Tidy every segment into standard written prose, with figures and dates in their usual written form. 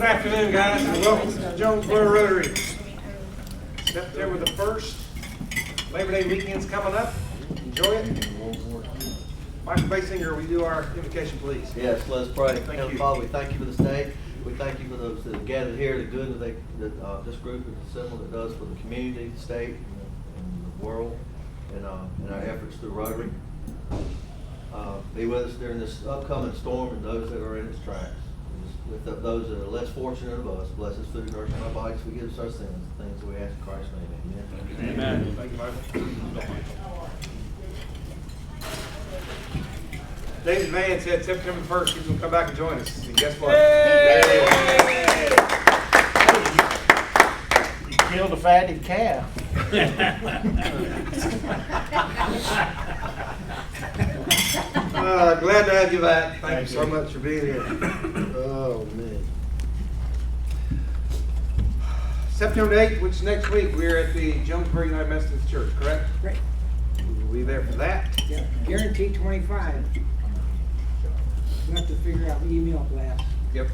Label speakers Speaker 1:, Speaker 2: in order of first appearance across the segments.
Speaker 1: Good afternoon, guys, and welcome to Jonesboro Rotary. September the 1st, Labor Day weekend's coming up. Enjoy it. Michael Basinger, will you do our invocation, please?
Speaker 2: Yes, let's pray.
Speaker 1: Thank
Speaker 2: Heavenly
Speaker 1: you.
Speaker 2: Father, we thank you for this day. We thank you for those that have gathered here, the good that this group is assembled that does for the community, the state, and the world, and our efforts through Rotary. Be with us during this upcoming storm and those that are in its tracks. Lift up those that are less fortunate of us. Bless us food, nourishing our bodies. Forgive us our sins. Things that we ask in Christ's name. Amen.
Speaker 1: Amen. Thank you, Michael. David Mann said September 1st he's going to come back and join us. And guess what?
Speaker 3: You killed a fatted calf.
Speaker 1: Glad to have you back. Thank you so much for being here. Oh, man. September 8th, which is next week, we're at the Jonesboro United Methodist Church, correct?
Speaker 4: Right.
Speaker 1: We'll be there for that.
Speaker 4: Yeah, guaranteed 25. We'll have to figure out the email blast.
Speaker 1: Yep.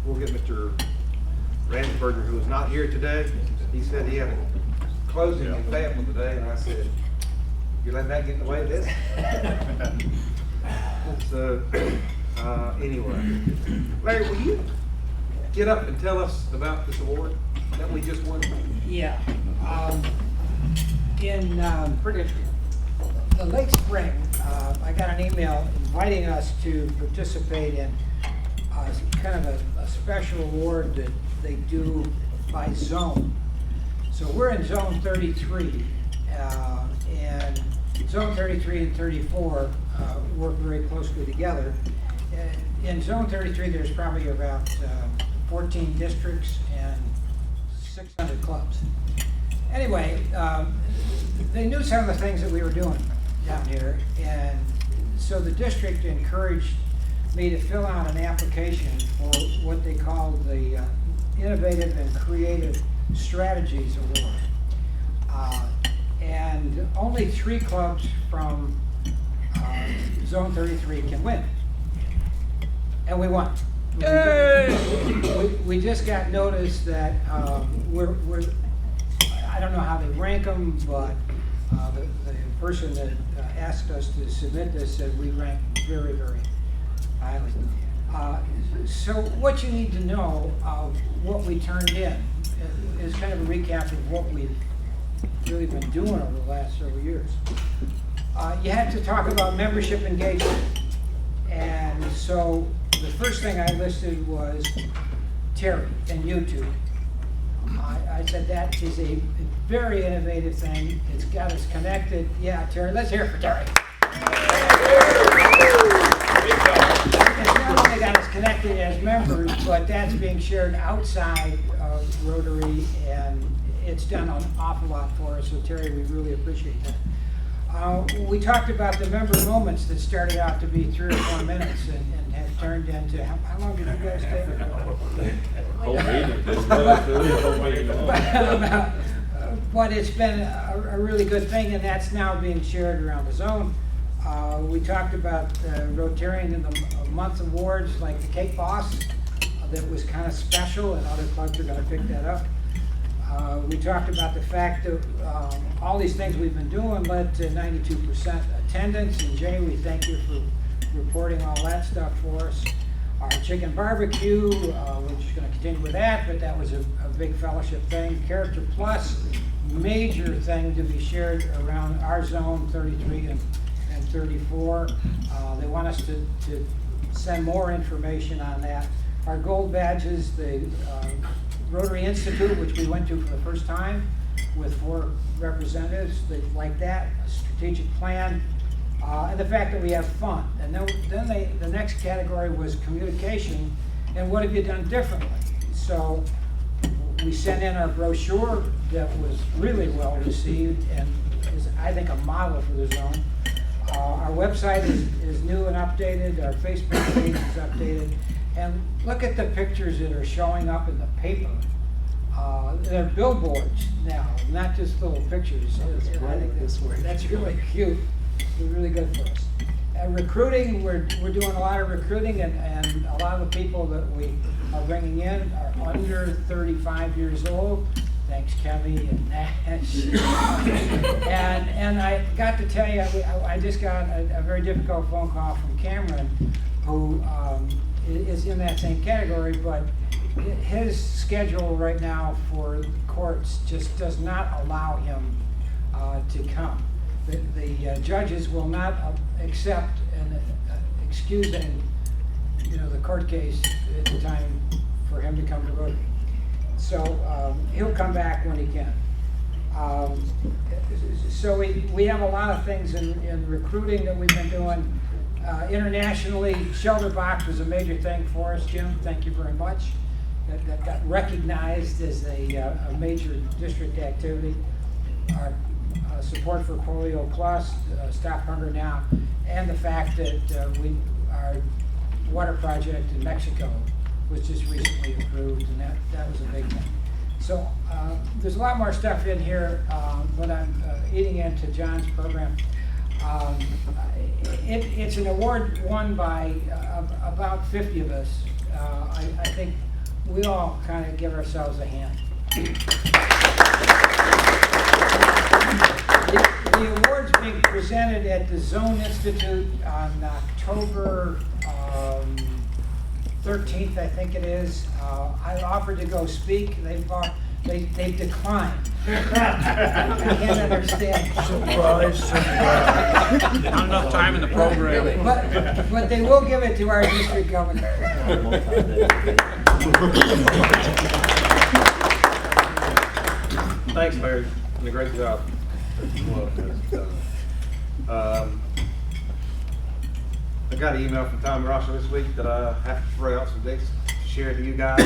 Speaker 1: We'll get Mr. Ransberger, who is not here today. He said he had a closing in Fayetteville today, and I said, "You're letting that get in the way of this?" So, anyway. Larry, will you get up and tell us about this award that we just won?
Speaker 4: Yeah. In the late spring, I got an email inviting us to participate in kind of a special award that they do by zone. So we're in zone 33, and zone 33 and 34 work very closely together. In zone 33, there's probably about 14 districts and 600 clubs. Anyway, they knew some of the things that we were doing down here, and so the district encouraged me to fill out an application for what they call the Innovative and Creative Strategies Award. And only 3 clubs from Zone 33 can win. And we won. We just got notice that we're I don't know how they rank them, but the person that asked us to submit this said we rank very, very highly. So what you need to know of what we turned in is kind of a recap of what we've really been doing over the last several years. You had to talk about membership engagement. And so the first thing I listed was Terry and YouTube. I said that is a very innovative thing. It's got us connected. Yeah, Terry, let's hear it for Terry. It's not only got us connected as members, but that's being shared outside of Rotary, and it's done an awful lot for us. So Terry, we really appreciate that. We talked about the member moments that started out to be 3 or 4 minutes and have turned into, how long did you guys stay? But it's been a really good thing, and that's now being shared around the zone. We talked about Rotarian in the Month awards, like the Cake Boss, that was kind of special, and other clubs are going to pick that up. We talked about the fact that all these things we've been doing led to 92% attendance, and Jay, we thank you for reporting all that stuff for us. Our chicken barbecue, we're just going to continue with that, but that was a big fellowship thing. Character Plus, major thing to be shared around our zone 33 and 34. They want us to send more information on that. Our gold badges, the Rotary Institute, which we went to for the first time with 4 representatives, they like that, a strategic plan, and the fact that we have fun. And then the next category was communication, and what have you done differently? So we sent in our brochure that was really well received and is, I think, a model for the zone. Our website is new and updated, our Facebook page is updated. And look at the pictures that are showing up in the paper. They're billboards now, not just little pictures. I think that's really cute. They're really good for us. recruiting, we're doing a lot of recruiting, and a lot of the people that we are bringing in are under 35 years old. Thanks, Kevin and Nash. And I got to tell you, I just got a very difficult phone call from Cameron, who is in that same category, but his schedule right now for the courts just does not allow him to come. The judges will not accept an excusing, the court case at the time for him to come to Rotary. So he'll come back when he can. So we have a lot of things in recruiting that we've been doing. Internationally, Shelter Box was a major thing for us, Jim. Thank you very much. That got recognized as a major district activity. Our support for Polio Plus, Stop Hunger Now, and the fact that our water project in Mexico was just recently approved, and that was a big thing. So there's a lot more stuff in here, but I'm eating into John's program. It's an award won by about 50 of us. I think we all kind of give ourselves a hand. The award's being presented at the Zone Institute on October 13th, I think it is. I offered to go speak. They've declined. I can't understand.
Speaker 3: Surprise.
Speaker 5: Not enough time in the program.
Speaker 4: But they will give it to our district governor.
Speaker 1: Thanks, Mayor. Done a great job. I got an email from Tommy Rosser this week that I have to throw out some dates to share to you guys.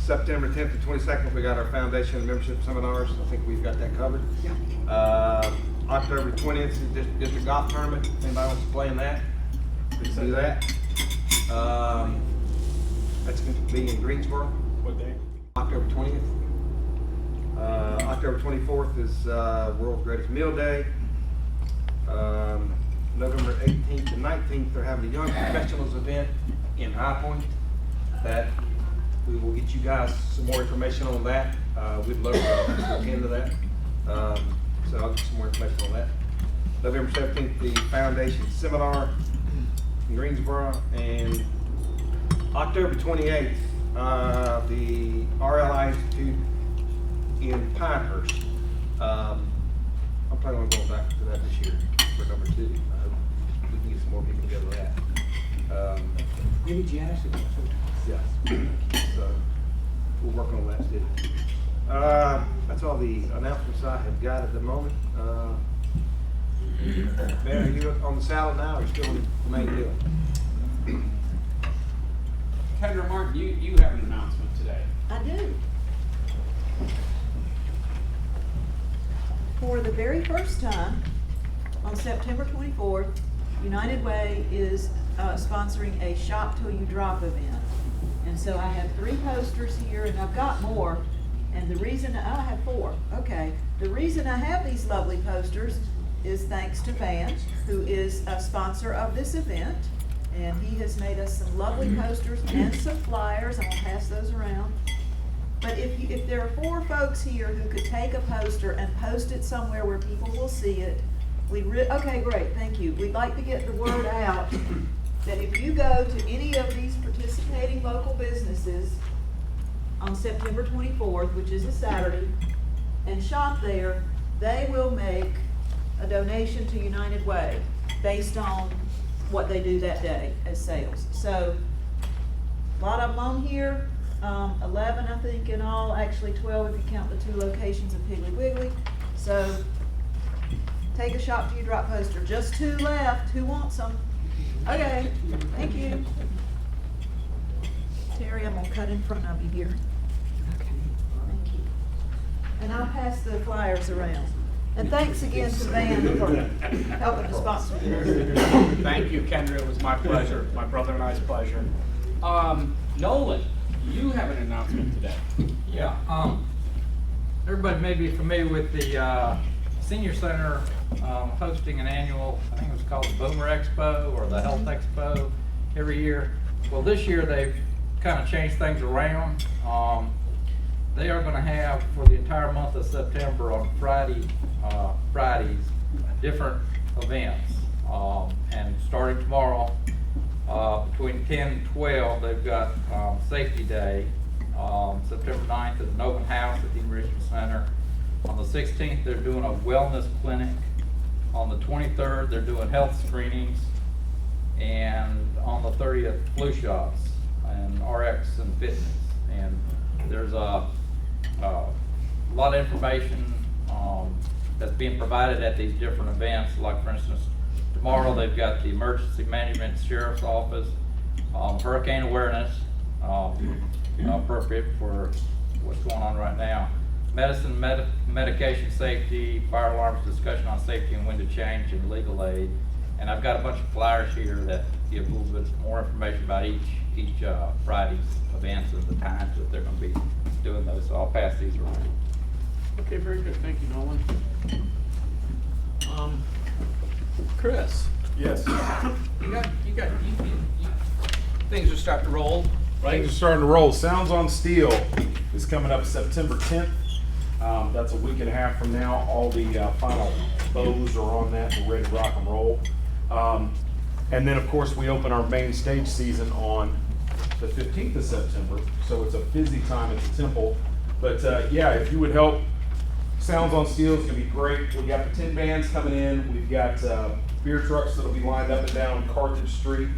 Speaker 1: September 10th to 22nd, we got our foundation and membership seminars. I think we've got that covered. October 20th is the district golf tournament. Anybody wants to play in that? We can do that. That's going to be in Greensboro.
Speaker 5: What day?
Speaker 1: October 20th. October 24th is World's Greatest Meal Day. November 18th and 19th, they're having a Young Professionals event in High Point. That we will get you guys some more information on that. We'd love to look into that. So I'll get some more information on that. November 17th, the Foundation Seminar in Greensboro, and October 28th, the RLI Institute in Pinehurst. I'm planning on going back to that this year for number 2. I hope we can get some more people together for that.
Speaker 4: Maybe Janice will go.
Speaker 1: Yes. So we're working on that too. That's all the announcements I have got at the moment. Man, are you on the salad now, or still in the main deal?
Speaker 5: Kendra Martin, you have an announcement today.
Speaker 6: I do. For the very first time, on September 24th, United Way is sponsoring a Shop Till You Drop event. And so I have 3 posters here, and I've got more. And the reason, I have 4, okay. The reason I have these lovely posters is thanks to Van, who is a sponsor of this event. And he has made us some lovely posters and some flyers. I'm gonna pass those around. But if there are 4 folks here who could take a poster and post it somewhere where people will see it, okay, great, thank you. We'd like to get the word out that if you go to any of these participating local businesses on September 24th, which is a Saturday, and shop there, they will make a donation to United Way based on what they do that day as sales. So a lot of them on here, 11 I think in all, actually 12 if you count the 2 locations of Piggly Wiggly. So take a Shop Till You Drop poster. Just 2 left. Who wants them? Okay, thank you. Terry, I'm gonna cut in front of you here. Okay, thank you. And I'll pass the flyers around. And thanks again to Van for helping to sponsor this.
Speaker 5: Thank you, Kendra. It was my pleasure, my brother and I's pleasure. Nolan, you have an announcement today.
Speaker 7: Yeah, everybody may be familiar with the senior center hosting an annual, I think it was called the Boomer Expo or the Health Expo every year. Well, this year they've kind of changed things around. They are going to have for the entire month of September on Fridays, different events. And starting tomorrow, between 10 and 12, they've got Safety Day. September 9th is an open house at the Enrichment Center. On the 16th, they're doing a wellness clinic. On the 23rd, they're doing health screenings. And on the 30th, flu shots and RX and fitness. And there's a lot of information that's being provided at these different events. Like, for instance, tomorrow they've got the Emergency Management Sheriff's Office, hurricane awareness, appropriate for what's going on right now. Medicine, medication safety, fire alarms, discussion on safety and when to change, and legal aid. And I've got a bunch of flyers here that give a little bit more information about each Friday's events and the times that they're going to be doing those. So I'll pass these around.
Speaker 5: Okay, very good. Thank you, Nolan. Chris.
Speaker 8: Yes.
Speaker 5: Things are starting to roll, right?
Speaker 8: Things are starting to roll. Sounds on Steel is coming up September 10th. That's a week and a half from now. All the final bows are on that. We're ready to rock and roll. And then, of course, we open our main stage season on the 15th of September. So it's a busy time at the temple. But yeah, if you would help, Sounds on Steel is going to be great. We've got the 10 bands coming in. We've got beer trucks that'll be lined up and down Carthage Street.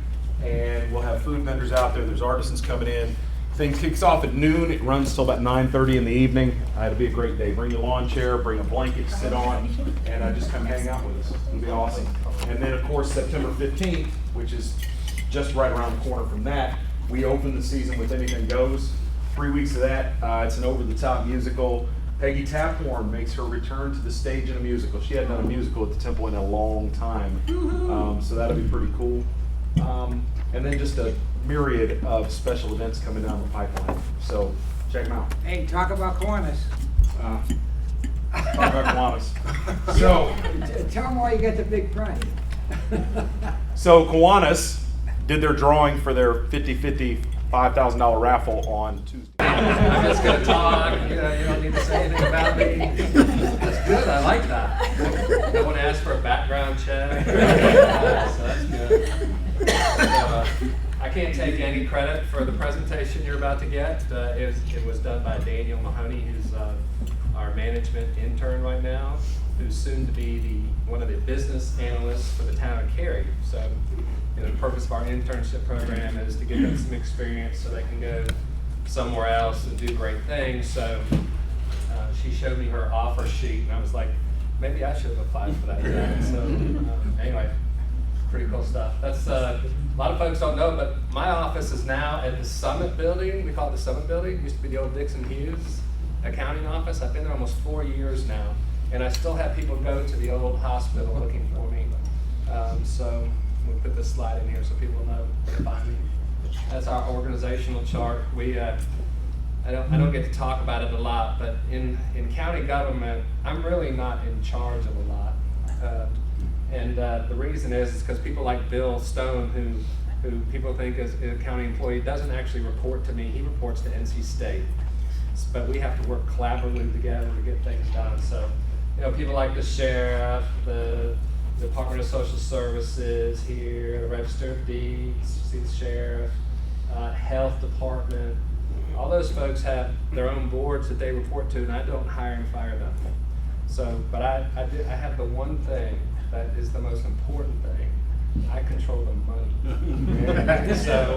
Speaker 8: And we'll have food vendors out there. There's artisans coming in. Thing kicks off at noon. It runs till about 9:30 in the evening. It'll be a great day. Bring your lawn chair, bring a blanket to sit on, and just come hang out with us. It'll be awesome. And then, of course, September 15th, which is just right around the corner from that, we open the season with Anything Goes. 3 weeks of that. It's an over-the-top musical. Peggy Taphorn makes her return to the stage in a musical. She hadn't done a musical at the temple in a long time, so that'll be pretty cool. And then just a myriad of special events coming down the pipeline. So check them out.
Speaker 4: Hey, talk about Kiwanis.
Speaker 8: Talk about Kiwanis. So,
Speaker 4: Tell them why you got the big prize.
Speaker 8: so Kiwanis did their drawing for their 50-50 $5,000 raffle on Tuesday.
Speaker 9: I'm just gonna talk, you don't need to say anything about me. That's good, I like that. No one asked for a background check. So that's good. So, I can't take any credit for the presentation you're about to get. It was done by Daniel Mahoney, who's our management intern right now, who's soon to be one of the business analysts for the town of Cary. So, the purpose of our internship program is to give them some experience so they can go somewhere else and do great things. So she showed me her offer sheet, and I was like, maybe I should have applied for that job. So anyway, pretty cool stuff. That's a lot of folks don't know, but my office is now at the Summit Building. We call it the Summit Building. It used to be the old Dixon Hughes accounting office. I've been there almost 4 years now, and I still have people go to the old hospital looking for me. So we'll put this slide in here so people know where to find me. That's our organizational chart. I don't get to talk about it a lot, but in county government, I'm really not in charge of a lot. And the reason is because people like Bill Stone, who people think is a county employee, doesn't actually report to me. He reports to NC State. But we have to work collaboratively together to get things done. So, people like the sheriff, the Department of Social Services here, the Register of Deeds, see the sheriff, health department. All those folks have their own boards that they report to, and I don't hire and fire them. So, but I have the one thing that is the most important thing. I control the money. So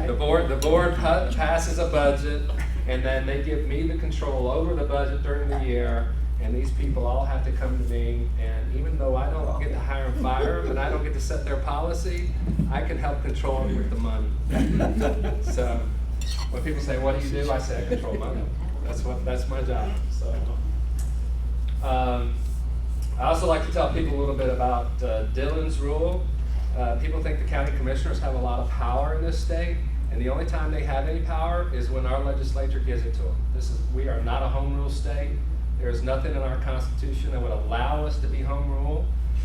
Speaker 9: the board passes a budget, and then they give me the control over the budget during the year. And these people all have to come to me, and even though I don't get to hire and fire them, and I don't get to set their policy, I can help control them with the money. So when people say, "What do you do?" I say, "I control money." That's my job. So I also like to tell people a little bit about Dillon's rule. People think the county commissioners have a lot of power in this state, and the only time they have any power is when our legislature gives it to them. We are not a home rule state. There's nothing in our Constitution that would allow us to be home rule.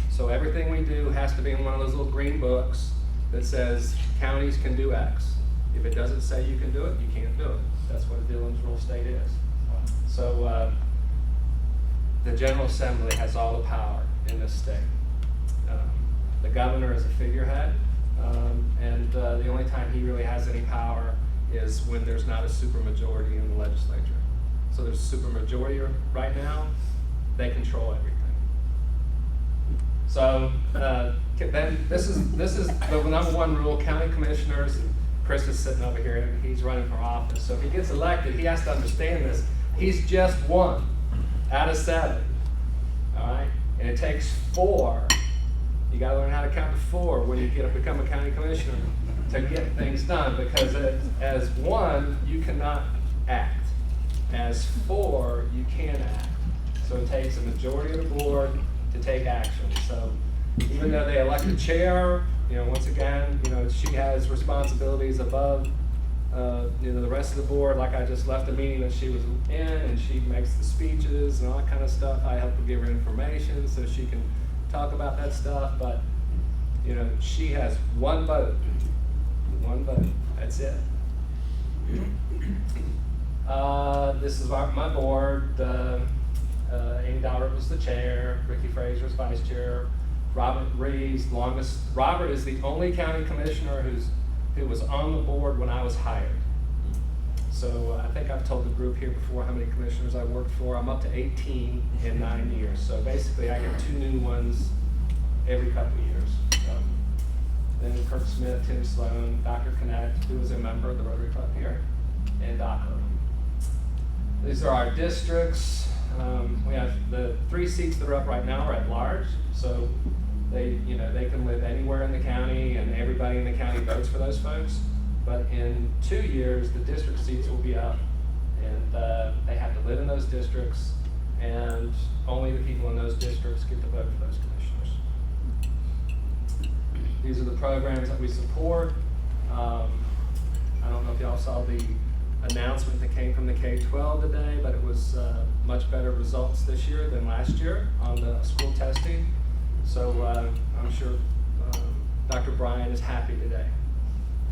Speaker 9: So everything we do has to be in one of those little green books that says counties can do X. If it doesn't say you can do it, you can't do it. That's what a Dillon's rule state is. So the General Assembly has all the power in this state. The governor is a figurehead, and the only time he really has any power is when there's not a supermajority in the legislature. So there's a supermajority right now, they control everything. So then this is the number one rule. County commissioners, and Chris is sitting over here, and he's running for office. So if he gets elected, he has to understand this. He's just 1 out of 7, all right? And it takes 4. You gotta learn how to count to 4 when you become a county commissioner to get things done, because as 1, you cannot act. As 4, you can act. So it takes a majority of the board to take action. So even though they elect a chair, once again, she has responsibilities above, the rest of the board. Like I just left a meeting that she was in, and she makes the speeches and all that kind of stuff. I help her give her information so she can talk about that stuff. But, she has 1 vote. 1 vote. That's it. This is my board. Amy Dowdert was the chair, Ricky Fraser's vice chair, Robert Reeves, Robert is the only county commissioner who was on the board when I was hired. So I think I've told the group here before how many commissioners I worked for. I'm up to 18 in 9 years. So basically I get 2 new ones every couple of years. Then Kirk Smith, Tim Sloan, Dr. Connect, who was a member of the Rotary Club here, and Doc. These are our districts. We have the 3 seats that are up right now are at large, so they can live anywhere in the county, and everybody in the county votes for those folks. But in 2 years, the district seats will be up, and they have to live in those districts, and only the people in those districts get to vote for those commissioners. These are the programs that we support. I don't know if y'all saw the announcement that came from the K-12 today, but it was much better results this year than last year on the school testing. So I'm sure Dr. Bryan is happy today,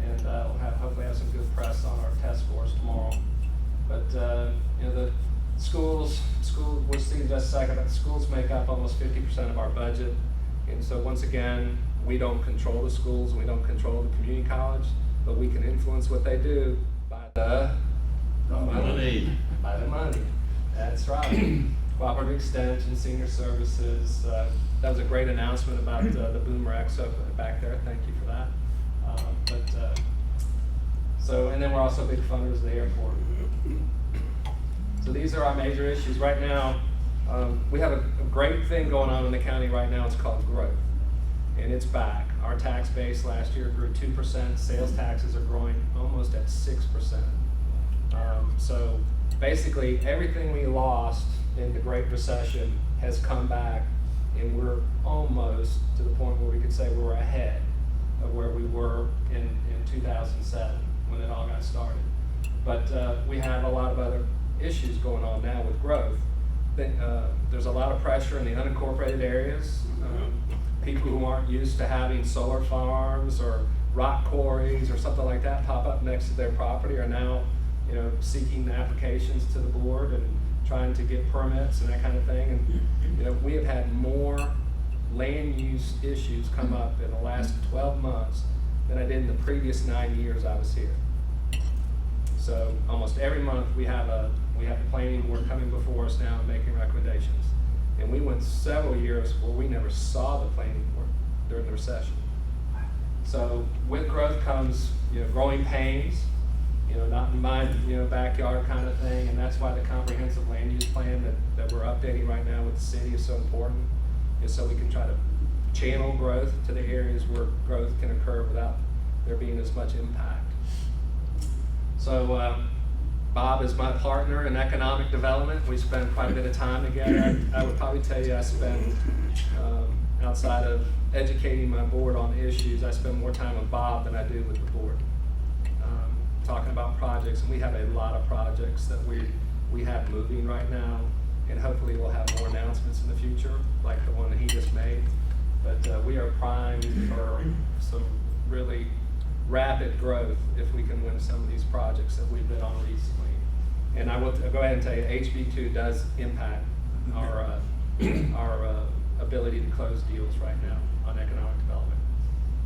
Speaker 9: and we'll hopefully have some good press on our test scores tomorrow. But the schools, we'll see in just a second, but the schools make up almost 50% of our budget. And so once again, we don't control the schools, we don't control the community college, but we can influence what they do by the money. By the money. That's right. Cooperative Extension, Senior Services. That was a great announcement about the Boomer Exo back there. Thank you for that. And then we're also big funders of the airport. So these are our major issues right now. We have a great thing going on in the county right now. It's called growth, and it's back. Our tax base last year grew 2%. Sales taxes are growing almost at 6%. So basically, everything we lost in the Great Recession has come back, and we're almost to the point where we could say we're ahead of where we were in 2007 when it all got started. But we have a lot of other issues going on now with growth. There's a lot of pressure in the unincorporated areas. People who aren't used to having solar farms or rock quarries or something like that pop up next to their property are now, seeking applications to the board and trying to get permits and that kind of thing. And we have had more land use issues come up in the last 12 months than I did in the previous 9 years I was here. So almost every month we have the planning board coming before us now and making recommendations. And we went several years where we never saw the planning board during the recession. So with growth comes, growing pains, not in my, backyard kind of thing. And that's why the comprehensive land use plan that we're updating right now with the city is so important, is so we can try to channel growth to the areas where growth can occur without there being as much impact. So Bob is my partner in economic development. We spend quite a bit of time together. I would probably tell you I spend, outside of educating my board on issues, I spend more time with Bob than I do with the board, talking about projects. And we have a lot of projects that we have moving right now. and hopefully we'll have more announcements in the future, like the one that he just made. But we are primed for some really rapid growth if we can win some of these projects that we've been on recently. And I will go ahead and tell you, HB2 does impact our ability to close deals right now on economic development.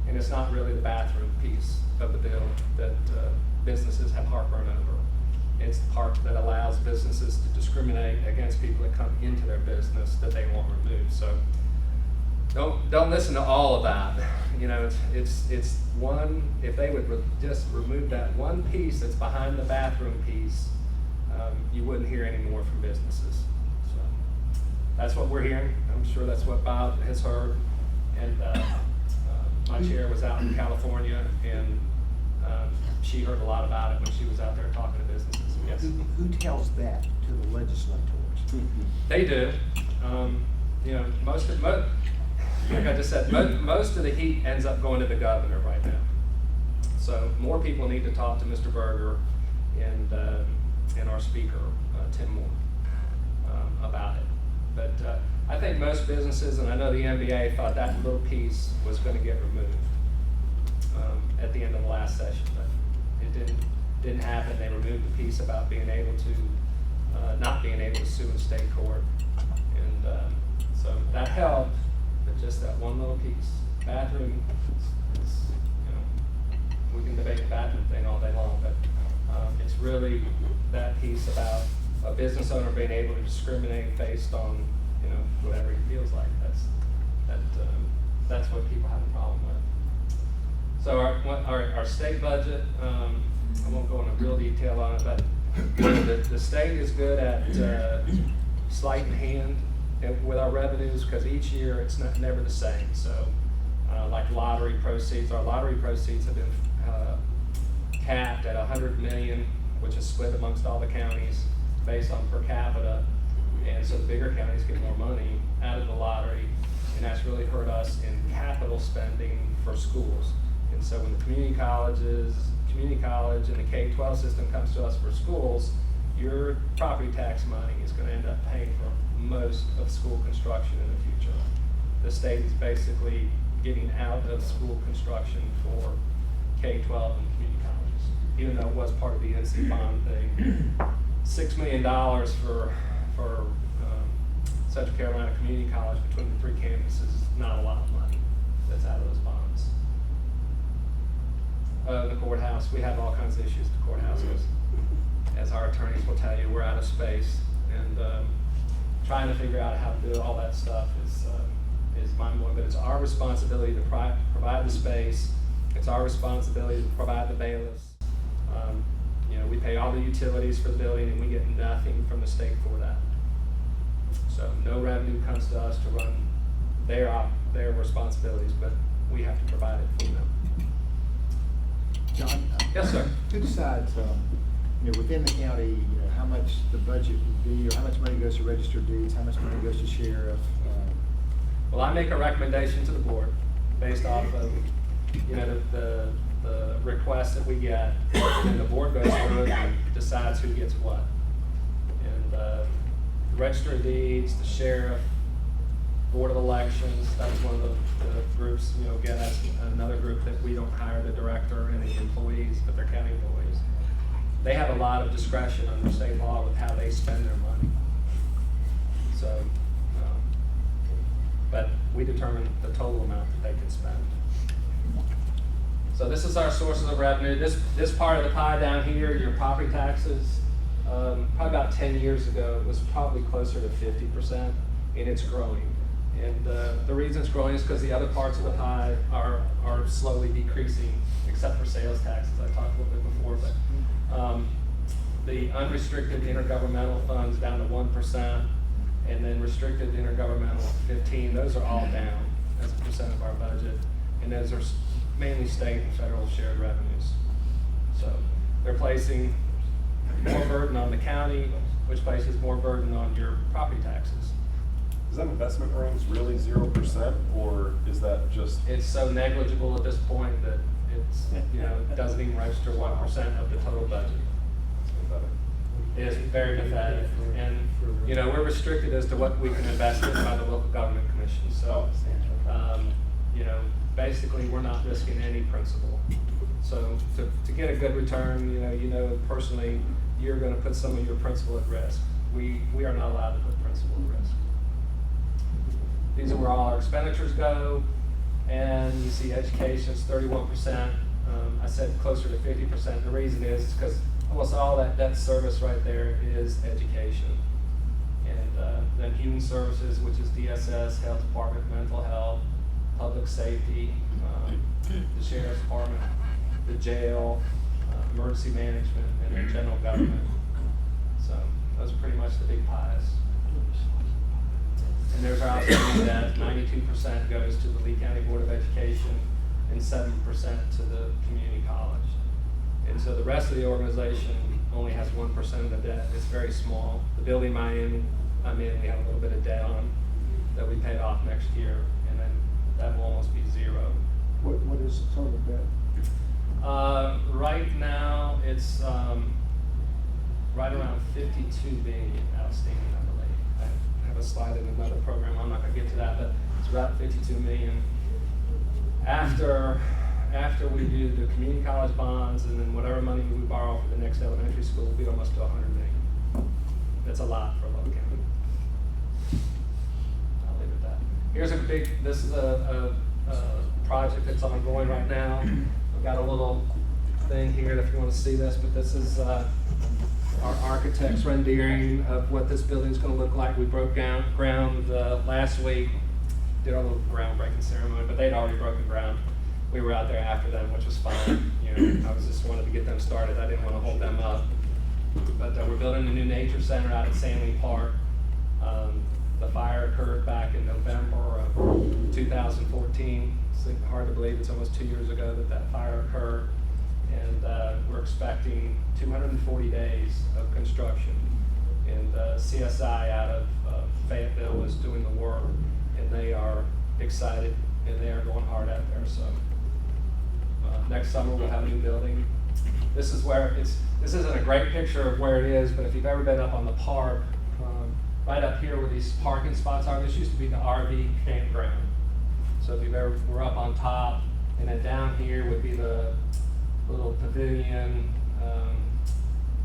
Speaker 9: And it's not really the bathroom piece of the bill that businesses have heartburn over. It's the part that allows businesses to discriminate against people that come into their business that they want removed. So don't listen to all of that. You know, it's one, if they would just remove that one piece that's behind the bathroom piece, you wouldn't hear any more from businesses. So that's what we're hearing. I'm sure that's what Bob has heard. And my chair was out in California, and she heard a lot about it when she was out there talking to businesses. Yes.
Speaker 3: Who tells that to the legislators?
Speaker 9: They do. You know, like I just said, most of the heat ends up going to the governor right now. So more people need to talk to Mr. Berger and our speaker, Tim Moore, about it. But I think most businesses, and I know the NBA thought that little piece was going to get removed at the end of the last session, but it didn't happen. They removed the piece about being able to, not being able to sue in state court. And so that helped, but just that one little piece. Bathroom is, you know, we can debate the bathroom thing all day long, but it's really that piece about a business owner being able to discriminate based on, you know, whatever he feels like. That's what people have a problem with. So our state budget, I won't go into real detail on it, but the state is good at sleight of hand with our revenues, because each year it's never the same. So like lottery proceeds, our lottery proceeds have been capped at 100 million, which is split amongst all the counties based on per capita. And so the bigger counties get more money out of the lottery, and that's really hurt us in capital spending for schools. And so when the community college and the K-12 system comes to us for schools, your property tax money is going to end up paying for most of school construction in the future. The state is basically getting out of school construction for K-12 and community colleges, even though it was part of the NC bond thing. $6 million for Central Carolina Community College between the three campuses is not a lot of money that's out of those bonds. The courthouse, we have all kinds of issues at the courthouse. As our attorneys will tell you, we're out of space, and trying to figure out how to do all that stuff is mind-blowing. But it's our responsibility to provide the space. It's our responsibility to provide the bailiffs. You know, we pay all the utilities for the building, and we get nothing from the state for that. So no revenue comes to us to run their responsibilities, but we have to provide it for them.
Speaker 3: John?
Speaker 9: Yes, sir.
Speaker 3: Who decides, you know, within the county, you know, how much the budget would be, or how much money goes to registered deeds, how much money goes to sheriff?
Speaker 9: Well, I make a recommendation to the board based off of, you know, the requests that we get, and the board goes through it and decides who gets what. And the register of deeds, the sheriff, board of elections, that's one of the groups, you know, again, that's another group that we don't hire the director and the employees, but they're county employees. They have a lot of discretion under state law with how they spend their money. So, but we determine the total amount that they can spend. So this is our sources of revenue. This part of the pie down here, your property taxes, probably about 10 years ago, it was probably closer to 50%, and it's growing. And the reason it's growing is because the other parts of the pie are slowly decreasing, except for sales taxes. I talked a little bit before, but the unrestricted intergovernmental funds down to 1%, and then restricted intergovernmental 15. Those are all down as a percent of our budget, and those are mainly state and federal shared revenues. So they're placing more burden on the county, which places more burden on your property taxes.
Speaker 8: Is that investment range really 0%, or is that just?
Speaker 9: It's so negligible at this point that it's, you know, it doesn't even register 1% of the total budget. It is very pathetic. And you know, we're restricted as to what we can invest in by the local government commission, so, you know, basically, we're not risking any principal. So to get a good return, you know personally, you're gonna put some of your principal at risk. We are not allowed to put principal at risk. These are where all our expenditures go, and you see education's 31%. I said closer to 50%. The reason is because almost all that debt service right there is education. And then human services, which is DSS, health department, mental health, public safety, the sheriff's department, the jail, emergency management, and then general government. So those are pretty much the big pies. And there's our outstanding debt. 92% goes to the Lee County Board of Education and 7% to the community college. And so the rest of the organization only has 1% of the debt. It's very small. The building I'm in, we have a little bit of debt on that we pay off next year, and then that will almost be zero.
Speaker 10: What is the total debt?
Speaker 9: Right now, it's right around 52 million outstanding, I believe. I have a slide in another program. I'm not going to get to that, but it's about 52 million. After we do the community college bonds and then whatever money we borrow for the next elementary school, we'll be almost to 100 million. That's a lot for Low County. I'll leave it at that. This is a project that's ongoing right now. We've got a little thing here if you want to see this, but this is our architect's rendering of what this building is going to look like. We broke ground last week, did our little groundbreaking ceremony, but they'd already broken ground. We were out there after them, which was fine. I was just wanted to get them started. I didn't want to hold them up. But we're building a new nature center out at Sanley Park. The fire occurred back in November of 2014. It's hard to believe it's almost 2 years ago that fire occurred. And we're expecting 240 days of construction. And CSI out of Fayetteville is doing the work, and they are excited, and they are going hard out there. So next summer we'll have a new building. This is where this isn't a great picture of where it is, but if you've ever been up on the park, right up here where these parking spots are, this used to be the RV campground. So if you've ever, we're up on top, and then down here would be the little pavilion,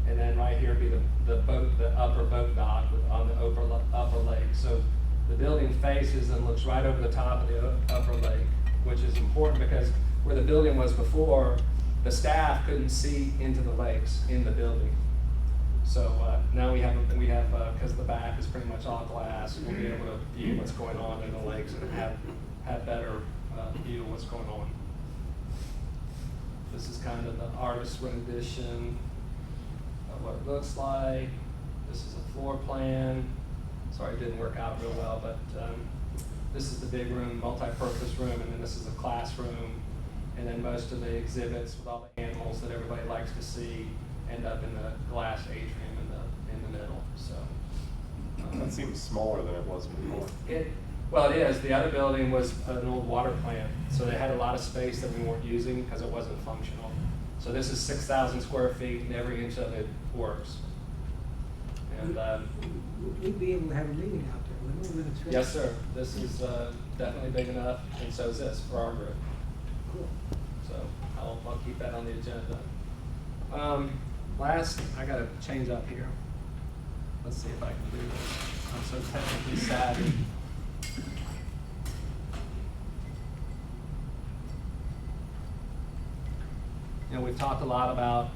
Speaker 9: and then right here would be the upper boat dock on the upper lake. So the building faces and looks right over the top of the upper lake, which is important because where the building was before, the staff couldn't see into the lakes in the building. So now we have because the back is pretty much all glass, we'll be able to view what's going on in the lakes and have better view of what's going on. This is kind of the artist's rendition of what it looks like. This is a floor plan. Sorry, it didn't work out real well, but this is the big room, multi-purpose room, and then this is a classroom. And then most of the exhibits with all the animals that everybody likes to see end up in the glass atrium in the middle. So
Speaker 11: that seems smaller than it was before.
Speaker 9: Well, it is. The other building was an old water plant, so they had a lot of space that we weren't using because it wasn't functional. So this is 6,000 square feet, and every inch of it works. And
Speaker 4: we'd be able to have a meeting out there, wouldn't we, when it's finished?
Speaker 9: yes, sir. This is definitely big enough, and so is this for our group.
Speaker 4: Cool.
Speaker 9: So I'll keep that on the agenda. Last, I gotta change up here. Let's see if I can do this. I'm so technically savvy. We've talked a lot about,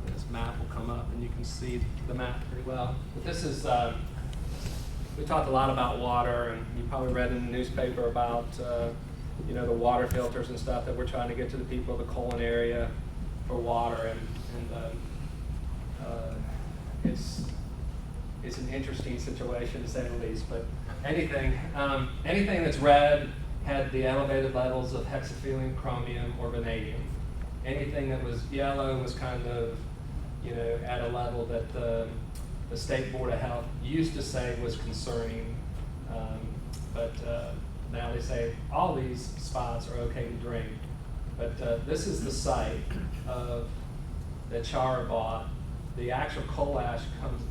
Speaker 9: this map will come up and you can see the map pretty well. But this is, we talked a lot about water, and you probably read in the newspaper about, the water filters and stuff that we're trying to get to the people of the Colon area for water, and it's an interesting situation to say the least. But anything that's red had the elevated levels of hexaphilium, chromium, or vanadium. Anything that was yellow was kind of, at a level that the State Board of Health used to say was concerning, but now they say all these spots are okay to drink. But this is the site that Chara bought the actual coal ash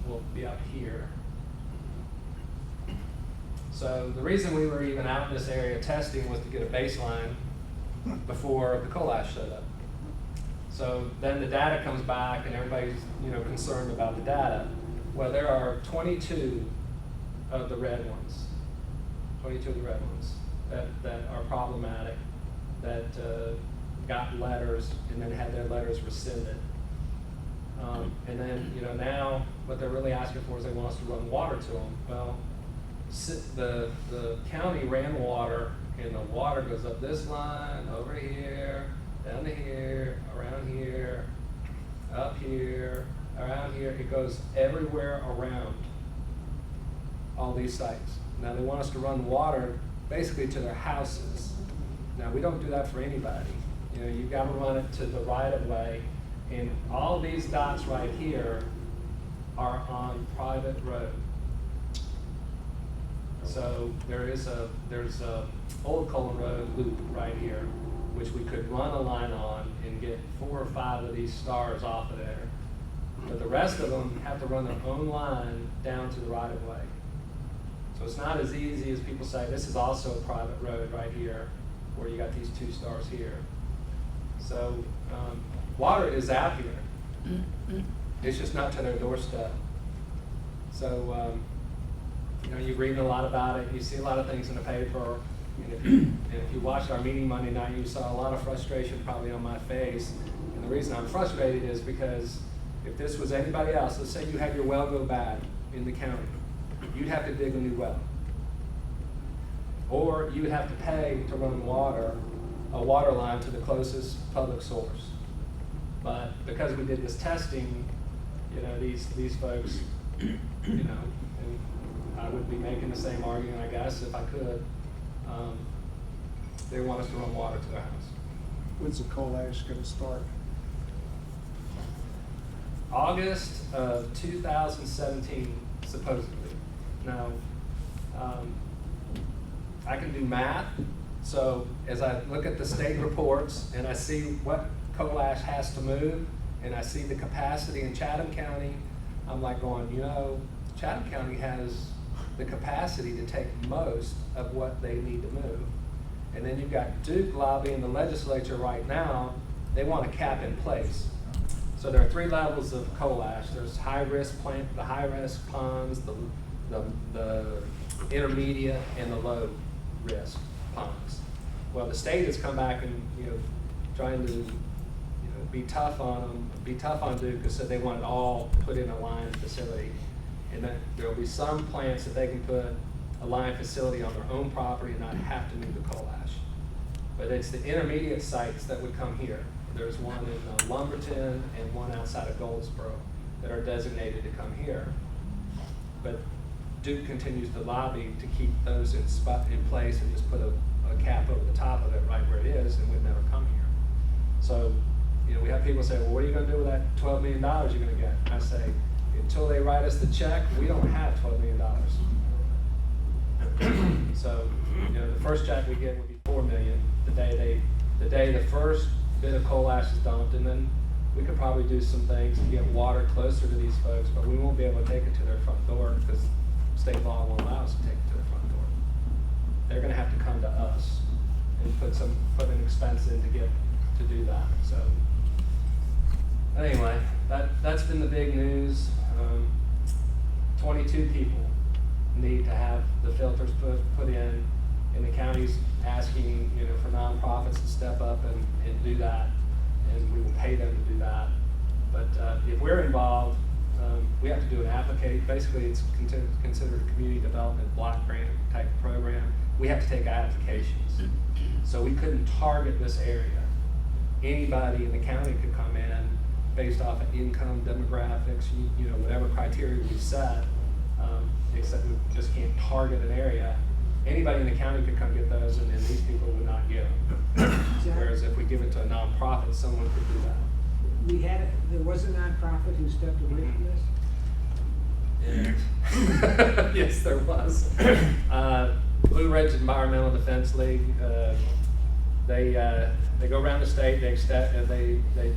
Speaker 9: will be up here. So the reason we were even out in this area testing was to get a baseline before the coal ash showed up. So then the data comes back and everybody's, concerned about the data. Well, there are 22 of the red ones, 22 of the red ones that are problematic, that got letters and then had their letters rescinded. And then, now what they're really asking for is they want us to run water to them. Well, the county ran water, and the water goes up this line, over here, down to here, around here, up here, around here. It goes everywhere around all these sites. Now they want us to run water basically to their houses. Now we don't do that for anybody. You've got to run it to the right of way, and all these dots right here are on private road. So there's a Old Colon Road loop right here, which we could run a line on and get 4 or 5 of these stars off of there. But the rest of them have to run their own line down to the right of way. So it's not as easy as people say. This is also a private road right here, where you got these 2 stars here. So water is out here. It's just not to their doorstep. So you're reading a lot about it. You see a lot of things in the paper. And if you watched our meeting Monday night, you saw a lot of frustration probably on my face. And the reason I'm frustrated is because if this was anybody else, let's say you had your well go bad in the county, you'd have to dig a new well. Or you would have to pay to run a water line to the closest public source. But because we did this testing, these folks, and I would be making the same argument, I guess, if I could. They want us to run water to their house.
Speaker 10: When's the coal ash gonna start?
Speaker 9: August of 2017, supposedly. Now, I can do math, so as I look at the state reports and I see what coal ash has to move, and I see the capacity in Chatham County, I'm like going, Chatham County has the capacity to take most of what they need to move. And then you've got Duke lobbying the legislature right now. They want a cap in place. So there are 3 levels of coal ash. There's the high risk ponds, the intermediate, and the low risk ponds. Well, the state has come back and trying to be tough on Duke, and said they want it all put in a line facility. And that there will be some plants that they can put a line facility on their own property and not have to move the coal ash. But it's the intermediate sites that would come here. There's one in Lumberton and one outside of Goldsboro that are designated to come here. But Duke continues to lobby to keep those in place and just put a cap over the top of it right where it is, and would never come here. So, we have people say, well, what are you going to do with that $12 million you're going to get? And I say, until they write us the check, we don't have $12 million. So, the first check we get would be $4 million the day the first bit of coal ash is dumped, and then we could probably do some things to get water closer to these folks, but we won't be able to take it to their front door because state law won't allow us to take it to their front door. They're going to have to come to us and put an expense in to do that. So anyway, that's been the big news. 22 people need to have the filters put in, and the county's asking for nonprofits to step up and do that, and we will pay them to do that. But if we're involved, we have to do an application. Basically, it's considered a community development block grant type program. We have to take applications. So we couldn't target this area. Anybody in the county could come in based off of income, demographics, whatever criteria we set, except we just can't target an area. Anybody in the county could come get those, and then these people would not get them. Whereas if we give it to a nonprofit, someone could do that.
Speaker 4: There was a nonprofit who stepped away from this?
Speaker 9: Yes, there was. Blue Ridge Environmental Defense League, They go around the state, they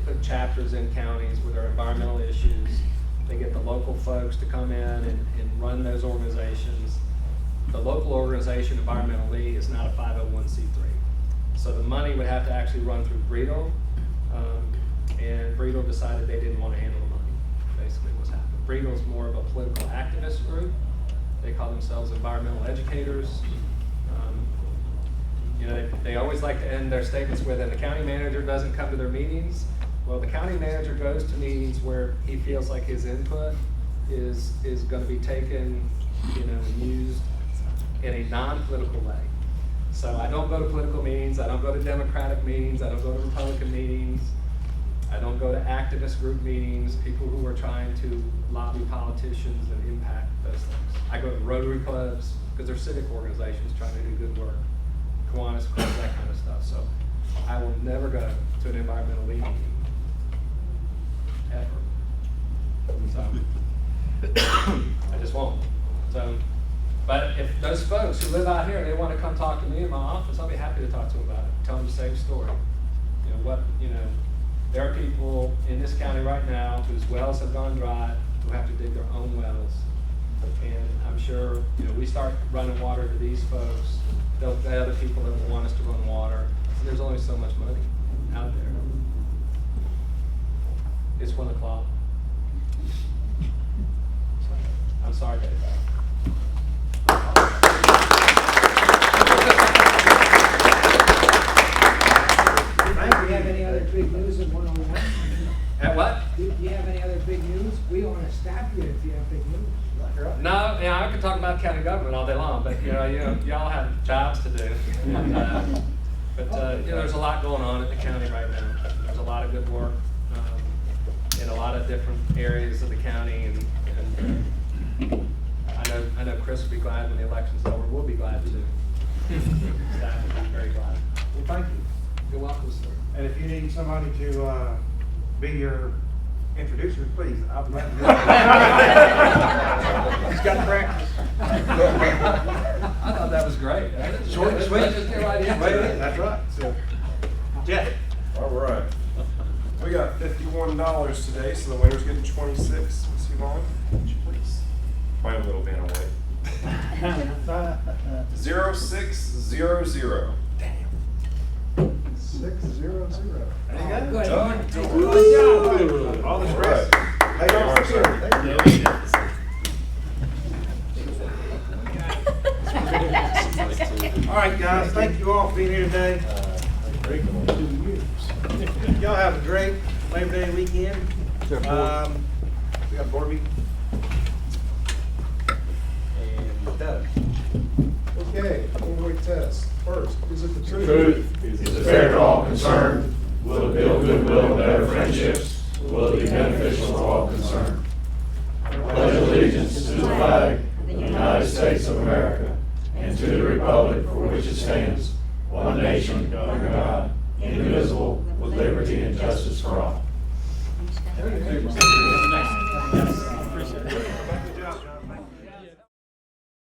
Speaker 9: put chapters in counties where there are environmental issues. They get the local folks to come in and run those organizations. The local organization, Environmental League, is not a 501c3. So the money would have to actually run through Breedle, and Breedle decided they didn't want to handle the money, basically what's happened. Breedle is more of a political activist group. They call themselves environmental educators. You know, they always like to end their statements with, and the county manager doesn't come to their meetings. Well, the county manager goes to meetings where he feels like his input is going to be taken, you know, and used in a non-political way. So I don't go to political meetings, I don't go to Democratic meetings, I don't go to Republican meetings, I don't go to activist group meetings, people who are trying to lobby politicians and impact those things. I go to Rotary clubs, because they're civic organizations trying to do good work. Kiwanis clubs, that kind of stuff. So I will never go to an environmental league meeting, ever. So I just won't. So, but if those folks who live out here, they want to come talk to me in my office, I'll be happy to talk to them about it. Tell them the same story. There are people in this county right now whose wells have gone dry, who have to dig their own wells. And I'm sure, we start running water to these folks, they'll be other people that will want us to run water. So there's only so much money out there. It's 1 o'clock. I'm sorry, Dave.
Speaker 4: Frank, do you have any other big news in 101?
Speaker 9: At what?
Speaker 4: Do you have any other big news? We don't want to stop you if you have big news.
Speaker 9: No, I could talk about county government all day long, but y'all have jobs to do. But there's a lot going on at the county right now. There's a lot of good work in a lot of different areas of the county, and I know Chris will be glad when the election's over. We'll be glad too. Staff will be very glad.
Speaker 1: Well, thank you.
Speaker 9: You're welcome, sir.
Speaker 1: And if you need somebody to be your introducer, please, I'll be glad to do it. He's got practice.
Speaker 9: I thought that was great.
Speaker 1: Short and sweet.
Speaker 9: Just get right into
Speaker 1: Right,
Speaker 9: it.
Speaker 1: that's right. So, Jeff.
Speaker 11: All right. We got $51 today, so the winner's getting 26. Miss Yvonne, please. Find a little van away. 0600.
Speaker 10: 600.
Speaker 1: There you go.
Speaker 4: Good.
Speaker 11: Done.
Speaker 4: Good job.
Speaker 1: All the stress.
Speaker 11: Thank you,
Speaker 1: Hey,
Speaker 11: sir.
Speaker 1: thank you. All right, guys, thank you all for being here today. Y'all have a great Labor Day weekend. We got a board meeting. And Doug.
Speaker 10: Okay, four-way test. First, is it the truth?
Speaker 12: Truth, is it fair to all concerned? Will it build goodwill and better friendships? Will it be beneficial to all concerned? I pledge allegiance to the flag of the United States of America and to the republic for which it stands, one nation, under God, indivisible, with liberty and justice for all.